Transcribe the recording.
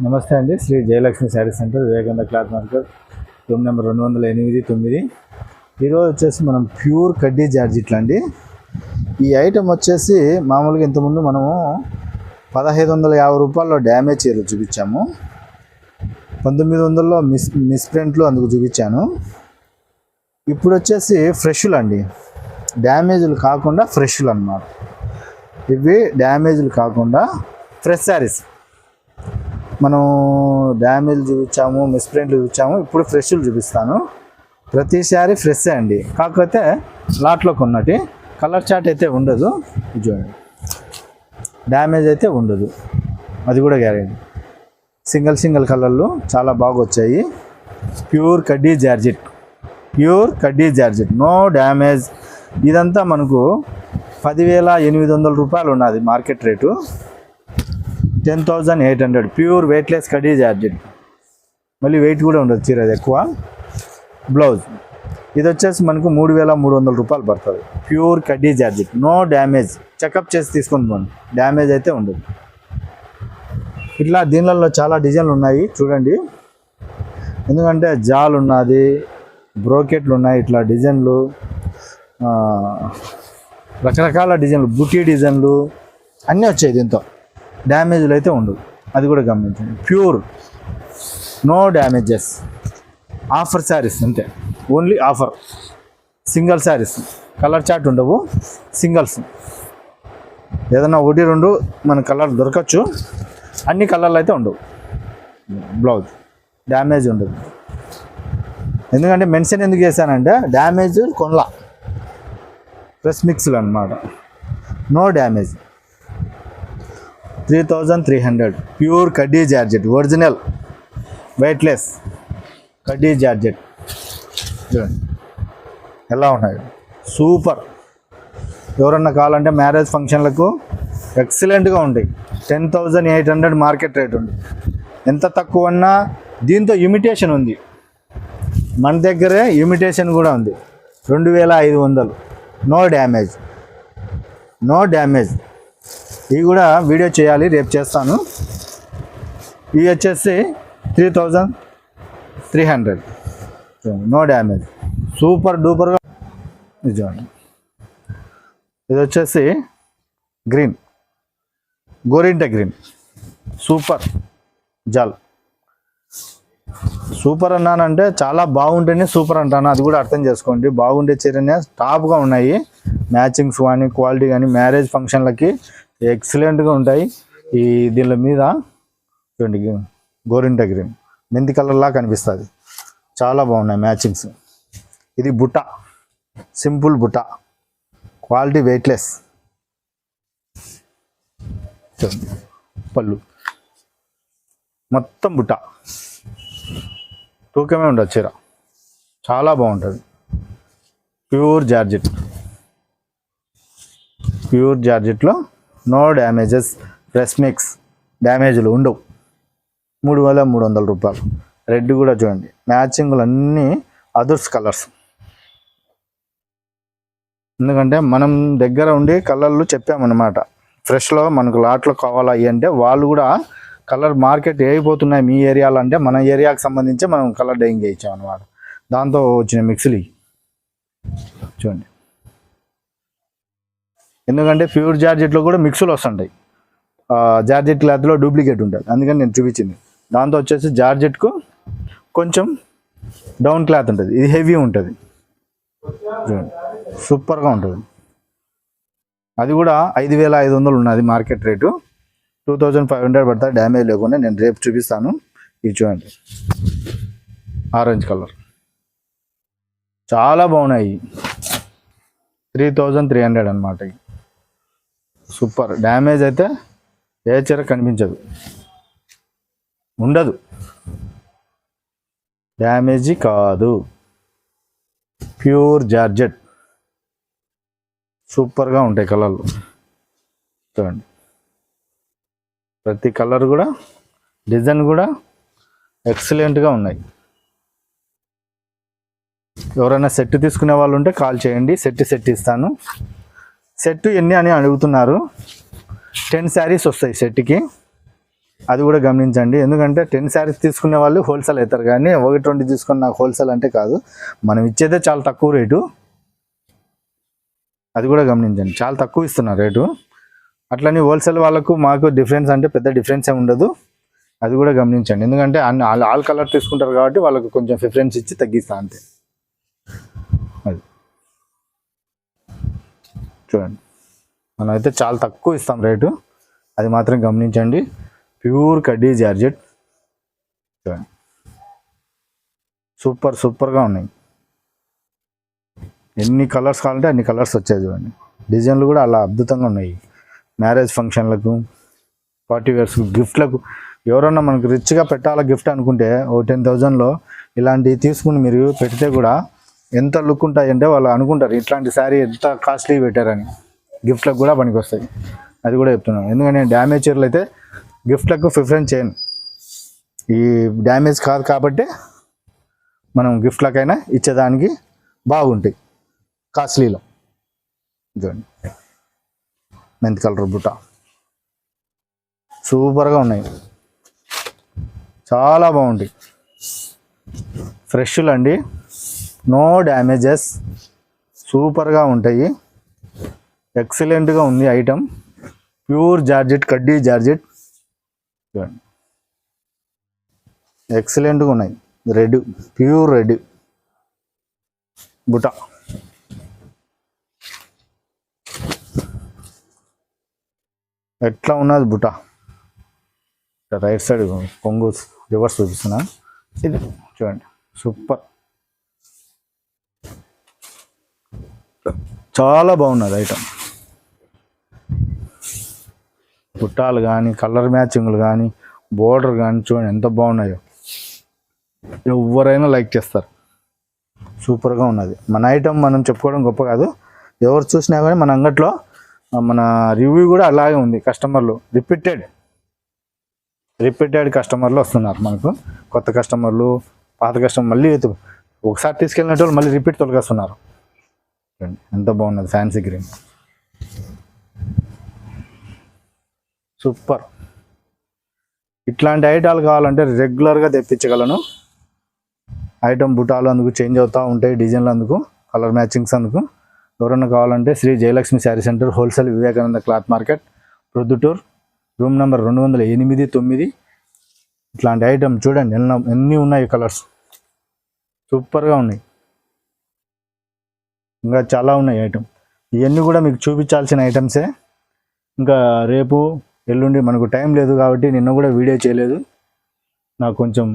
నమస్తే అండి. Shri Jayalakshmi sari centre, Vivekananda cloth market, room number 208-9. ఈరోజు వచ్చేసి మనం ప్యూర్ కడ్డీ జార్జిట్లు అండి. ఈ ఐటమ్ వచ్చేసి మామూలుగా ఇంతకుముందు మనము 1550 రూపాయల్లో డ్యామేజ్ చీరలు చూపించాము, 1900లో మిస్ప్రింట్లు అందుకు చూపించాను. ఇప్పుడు వచ్చేసి ఫ్రెష్లు అండి, డ్యామేజ్లు కాకుండా ఫ్రెష్లు అన్నమాట. ఇవి డ్యామేజ్లు కాకుండా ఫ్రెష్ శారీస్. మనం డ్యామేజ్ చూపించాము, మిస్ప్రింట్లు చూపించాము, ఇప్పుడు ఫ్రెష్లు చూపిస్తాను. ప్రతి శారీ ఫ్రెష్ అండి, కాకపోతే లాట్లో కొన్నటి కలర్ చార్ట్ అయితే ఉండదు. చూడండి, డ్యామేజ్ అయితే ఉండదు, అది కూడా గ్యారెంటీ. సింగిల్ కలర్లు చాలా బాగా వచ్చాయి. ప్యూర్ కడ్డీ జార్జెట్, నో డ్యామేజ్. ఇదంతా మనకు 10,800 రూపాయలు ఉన్నది మార్కెట్ రేటు, 10,800. ప్యూర్ వెయిట్లెస్ కడ్డీ జార్జెట్, మళ్ళీ వెయిట్ కూడా ఉండదు చీర, అది ఎక్కువ. బ్లౌజ్ ఇది వచ్చేసి మనకు 3,300 రూపాయలు పడుతుంది. ప్యూర్ కడ్డీ జార్జెట్, నో డ్యామేజ్. చెకప్ చేసి తీసుకొని పోండి, డ్యామేజ్ అయితే ఉండదు. ఇట్లా దీనిలలో చాలా డిజైన్లు ఉన్నాయి చూడండి, ఎందుకంటే జాల్ ఉన్నది, బ్రోకెట్లు ఉన్నాయి, ఇట్లా డిజైన్లు, రకరకాల డిజైన్లు, బుటీ డిజైన్లు అన్నీ వచ్చాయి. దీంతో డ్యామేజ్లు అయితే ఉండవు, అది కూడా గమనించండి. Pure, no damages. Offer saris అంతే, only offer. Single saris, colour chart ఉండవు, సింగిల్స్. ఏదైనా 1-2 మన కలర్ దొరకచ్చు, అన్ని కలర్లు అయితే ఉండవు. బ్లౌజ్ డ్యామేజ్ ఉండదు. ఎందుకంటే మెన్షన్ ఎందుకు చేశానంటే డ్యామేజ్ కొనలా, ప్లస్ మిక్స్లు అన్నమాట. No damage. 3,300. ప్యూర్ కడ్డీ జార్జెట్, ఒరిజినల్ వెయిట్లెస్ కడ్డీ జార్జెట్. చూడండి ఎలా ఉన్నాయి, సూపర్. ఎవరన్నా కావాలంటే మ్యారేజ్ ఫంక్షన్లకు ఎక్సలెంట్గా ఉంటాయి. 10,800 మార్కెట్ రేట్ ఉంది. ఎంత తక్కువ అన్నా దీంతో ఇమిటేషన్ ఉంది, మన దగ్గరే ఇమిటేషన్ కూడా ఉంది. 2,500. No damage. ఇవి కూడా వీడియో చేయాలి, రేపు చేస్తాను. ఇవి వచ్చేసి 3,300. నో డ్యామేజ్, సూపర్ డూపర్గా. ఇది చూడండి, ఇది వచ్చేసి గ్రీన్, గోరింట గ్రీన్, సూపర్ జాల్. సూపర్ అన్నానంటే చాలా బాగుంటేనే సూపర్ అంటాను, అది కూడా అర్థం చేసుకోండి. బాగుండే చీరనే టాప్గా ఉన్నాయి, మ్యాచింగ్స్ కానీ క్వాలిటీ కానీ మ్యారేజ్ ఫంక్షన్లకి ఎక్సలెంట్గా ఉంటాయి. ఈ దీని మీద చూడండి, గోరింట గ్రీన్ మెంతి కలర్లా కనిపిస్తుంది, చాలా బాగున్నాయి మ్యాచింగ్స్. ఇది బుట్ట, సింపుల్ బుట్ట, క్వాలిటీ వెయిట్లెస్. చూడండి పళ్ళు మొత్తం బుట్ట, తూకమే ఉండదు చీర, చాలా బాగుంటుంది. ప్యూర్ జార్జెట్లో నో డ్యామేజెస్, ప్రెస్ మిక్స్, డ్యామేజ్లు ఉండవు. 3,300 రూపాయలు. రెడ్ కూడా చూడండి, మ్యాచింగ్లు అన్నీ అదర్స్ కలర్స్. ఎందుకంటే మనం దగ్గర ఉండి కలర్లు చెప్పామన్నమాట. ఫ్రెష్లో మనకు లాట్లో కావాలా అంటే వాళ్ళు కూడా కలర్ మార్కెట్ అయిపోతున్నాయి మీ ఏరియాలో అంటే మన ఏరియాకి సంబంధించి మనం కలర్ డైయింగ్ చేయించాం అన్నమాట. దాంతో వచ్చిన మిక్స్లు చూడండి. ఎందుకంటే ప్యూర్ జార్జెట్లో కూడా మిక్సులు వస్తుంటాయి, జార్జెట్ క్లాత్లో డూప్లికేట్ ఉంటుంది, అందుకని నేను చూపించింది. దాంతో వచ్చేసి జార్జెట్కు కొంచెం డౌన్ క్లాత్ ఉంటుంది, ఇది హెవీ ఉంటుంది, సూపర్గా ఉంటుంది. అది కూడా 5,500 ఉన్నది మార్కెట్ రేటు, 2,500 పడుతుంది డ్యామేజ్ లేకుండా. నేను రేపు చూపిస్తాను. ఇది చూడండి, ఆరెంజ్ కలర్, చాలా బాగున్నాయి. 3,300 అన్నమాట. సూపర్. డ్యామేజ్ అయితే ఏ చీర కనిపించదు, ఉండదు, డ్యామేజీ కాదు. ప్యూర్ జార్జెట్, సూపర్గా ఉంటాయి కలర్లు. చూడండి, ప్రతి కలర్ కూడా డిజైన్ కూడా ఎక్సలెంట్గా ఉన్నాయి. ఎవరైనా సెట్ తీసుకునే వాళ్ళు ఉంటే కాల్ చేయండి, సెట్ ఇస్తాను. సెట్ ఎన్ని అని అడుగుతున్నారు. 10 శారీస్ వస్తాయి సెట్కి. అది కూడా గమనించండి. ఎందుకంటే 10 శారీస్ తీసుకునే వాళ్ళు హోల్సేల్ అవుతారు, కానీ 1-2 తీసుకున్న నాకు హోల్సేల్ అంటే కాదు, మనం ఇచ్చేదే చాలా తక్కువ రేటు. అది కూడా గమనించండి, చాలా తక్కువ ఇస్తున్నారు రేటు. అట్లని హోల్సేల్ వాళ్ళకు మాకు డిఫరెన్స్ అంటే పెద్ద డిఫరెన్స్ ఏమి ఉండదు. అది కూడా గమనించండి, ఎందుకంటే అన్ని ఆల్ కలర్ తీసుకుంటారు కాబట్టి వాళ్ళకు కొంచెం ప్రిఫరెన్స్ ఇచ్చి తగ్గిస్తా అంతే. అది చూడండి, మనం అయితే చాలా తక్కువ ఇస్తాం రేటు, అది మాత్రం గమనించండి. ప్యూర్ కడ్డీ జార్జెట్ చూడండి, సూపర్గా ఉన్నాయి. ఎన్ని కలర్స్ కావాలంటే అన్ని కలర్స్ వచ్చాయి చూడండి. డిజైన్లు కూడా అలా అద్భుతంగా ఉన్నాయి. మ్యారేజ్ ఫంక్షన్లకు, పార్టీ వేర్స్కు, గిఫ్ట్లకు, ఎవరన్నా మనకు రిచ్గా పెట్టాలా గిఫ్ట్ అనుకుంటే ఓ 10,000లో ఇలాంటివి తీసుకుని మీరు పెడితే కూడా ఎంత లుక్ ఉంటాయంటే వాళ్ళు అనుకుంటారు ఇట్లాంటి శారీ ఎంత కాస్ట్లీ పెట్టారని. గిఫ్ట్లకు కూడా పనికి వస్తాయి, అది కూడా చెప్తున్నాను. ఎందుకంటే నేను డ్యామేజ్ చీరలు అయితే గిఫ్ట్లకు ప్రిఫరెన్స్ చేయను. ఈ డ్యామేజ్ కాదు కాబట్టి మనం గిఫ్ట్లకైనా ఇచ్చేదానికి బాగుంటాయి కాస్ట్లీలో. చూడండి, మెంత్ కలర్ బుట్ట సూపర్గా ఉన్నాయి, చాలా బాగుంటాయి. ఫ్రెష్లు అండి, నో డ్యామేజెస్, సూపర్గా ఉంటాయి. ఎక్సలెంట్గా ఉంది ఐటమ్. ప్యూర్ జార్జెట్, కడ్డీ జార్జెట్ చూడండి, ఎక్సలెంట్గా ఉన్నాయి. రెడ్, ప్యూర్ రెడ్ బుట్ట. ఎట్లా ఉన్నది బుట్ట, రైట్ సైడ్ కొంగు రివర్స్ చూపిస్తున్నా, ఇది చూడండి, సూపర్, చాలా బాగున్నది ఐటమ్. బుట్టాలు కానీ, కలర్ మ్యాచింగ్లు కానీ, బోర్డర్ కానీ చూడండి ఎంత బాగున్నాయో. ఎవరైనా లైక్ చేస్తారు, సూపర్గా ఉన్నది. మన ఐటమ్ మనం చెప్పుకోవడం గొప్ప కాదు, ఎవరు చూసినా కానీ మన అంగట్లో మన రివ్యూ కూడా అలాగే ఉంది. కస్టమర్లు రిపీటెడ్ కస్టమర్లు వస్తున్నారు మనకు, కొత్త కస్టమర్లు, పాత కస్టమర్, మళ్ళీ ఒకసారి తీసుకెళ్ళిన వాళ్ళు మళ్ళీ రిపీట్ తొలగస్తున్నారు. ఎంత బాగున్నది, ఫ్యాన్సీ గ్రీన్, సూపర్. ఇట్లాంటి ఐటాలు కావాలంటే రెగ్యులర్గా తెప్పించగలను. ఐటమ్ బుటాలు అందుకు చేంజ్ అవుతూ ఉంటాయి, డిజైన్లు అందుకు, కలర్ మ్యాచింగ్స్ అందుకు. ఎవరన్నా కావాలంటే Shri Jayalakshmi sari centre, wholesale, Vivekananda cloth market, Proddatur, room number 208-9. ఇట్లాంటి ఐటమ్ చూడండి ఎన్ని ఉన్నాయి కలర్స్, సూపర్గా ఉన్నాయి. ఇంకా చాలా ఉన్నాయి ఐటమ్, ఇవన్నీ కూడా మీకు చూపించాల్సిన ఐటమ్సే. ఇంకా రేపు ఎల్లుండి మనకు టైం లేదు కాబట్టి నిన్న కూడా వీడియో చేయలేదు, నాకు కొంచెం